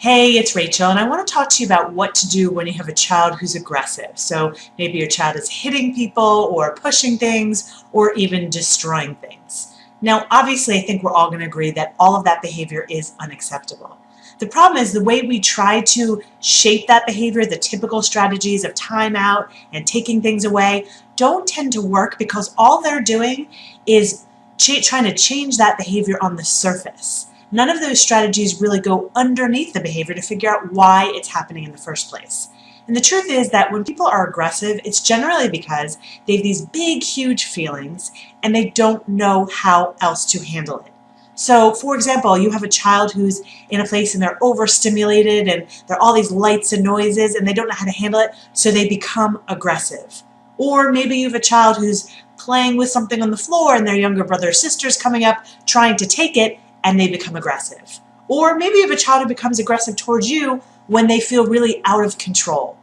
Hey, it's Rachel, and I want to talk to you about what to do when you have a child who's aggressive. So maybe your child is hitting people or pushing things or even destroying things. Now, obviously, I think we're all going to agree that all of that behavior is unacceptable. The problem is the way we try to shape that behavior, the typical strategies of timeout and taking things away, don't tend to work because all they're doing is trying to change that behavior on the surface. None of those strategies really go underneath the behavior to figure out why it's happening in the first place. And the truth is that when people are aggressive, it's generally because they have these big, huge feelings and they don't know how else to handle it. So, for example, you have a child who's in a place and they're overstimulated and there are all these lights and noises and they don't know how to handle it, so they become aggressive. Or maybe you have a child who's playing with something on the floor and their younger brother or sister's coming up trying to take it, and they become aggressive. Or maybe you have a child who becomes aggressive towards you when they feel really out of control.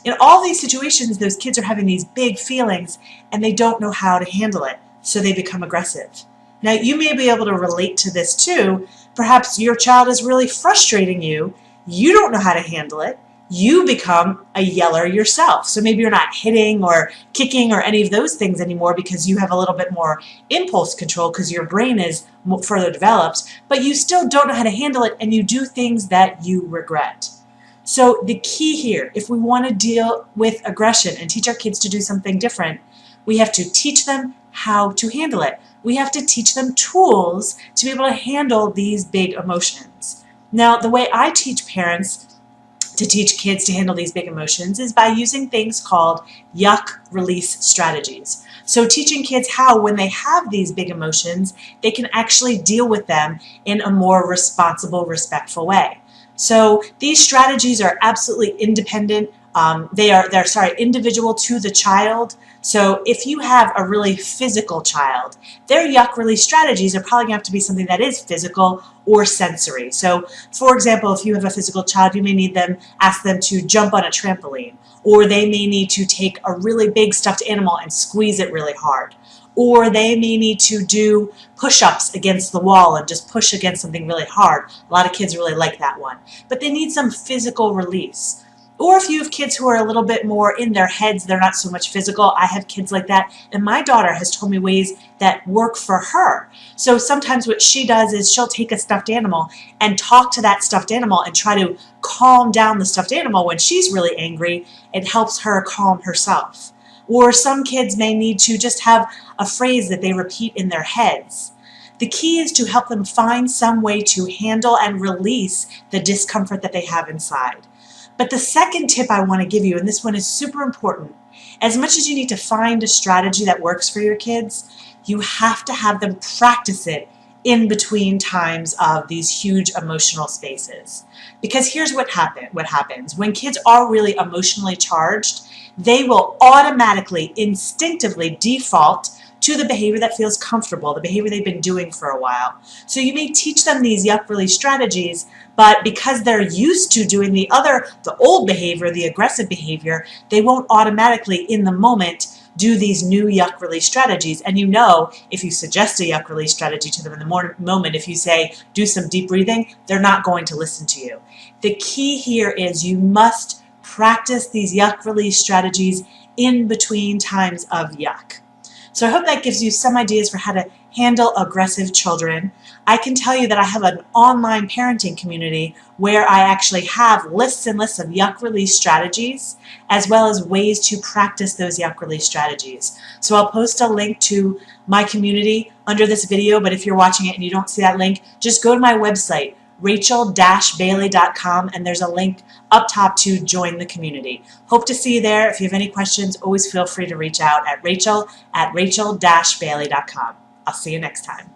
In all these situations, those kids are having these big feelings and they don't know how to handle it, so they become aggressive. Now, you may be able to relate to this too. Perhaps your child is really frustrating you. You don't know how to handle it. You become a yeller yourself. So maybe you're not hitting or kicking or any of those things anymore because you have a little bit more impulse control because your brain is further developed, but you still don't know how to handle it and you do things that you regret. So the key here, if we want to deal with aggression and teach our kids to do something different, we have to teach them how to handle it. We have to teach them tools to be able to handle these big emotions. Now, the way I teach parents to teach kids to handle these big emotions is by using things called yuck release strategies. So teaching kids how, when they have these big emotions, they can actually deal with them in a more responsible, respectful way. So these strategies are absolutely independent. They're individual to the child. So if you have a really physical child, their yuck release strategies are probably going to have to be something that is physical or sensory. So for example, if you have a physical child, you may ask them to jump on a trampoline, or they may need to take a really big stuffed animal and squeeze it really hard. Or they may need to do push-ups against the wall and just push against something really hard. A lot of kids really like that one. But they need some physical release. Or if you have kids who are a little bit more in their heads, they're not so much physical. I have kids like that, and my daughter has told me ways that work for her. So sometimes what she does is she'll take a stuffed animal and talk to that stuffed animal and try to calm down the stuffed animal when she's really angry. It helps her calm herself. Or some kids may need to just have a phrase that they repeat in their heads. The key is to help them find some way to handle and release the discomfort that they have inside. But the second tip I want to give you, and this one is super important, as much as you need to find a strategy that works for your kids, you have to have them practice it in between times of these huge emotional spaces. Because here's what happens. When kids are really emotionally charged, they will automatically, instinctively default to the behavior that feels comfortable, the behavior they've been doing for a while. So you may teach them these yuck release strategies, but because they're used to doing the old behavior, the aggressive behavior, they won't automatically in the moment do these new yuck release strategies. And you know, if you suggest a yuck release strategy to them in the moment, if you say, do some deep breathing, they're not going to listen to you. The key here is you must practice these yuck release strategies in between times of yuck. So I hope that gives you some ideas for how to handle aggressive children. I can tell you that I have an online parenting community where I actually have lists and lists of yuck release strategies, as well as ways to practice those yuck release strategies. So I'll post a link to my community under this video, but if you're watching it and you don't see that link, just go to my website, rachel-bailey.com, and there's a link up top to join the community. Hope to see you there. If you have any questions, always feel free to reach out at rachel-bailey.com. I'll see you next time.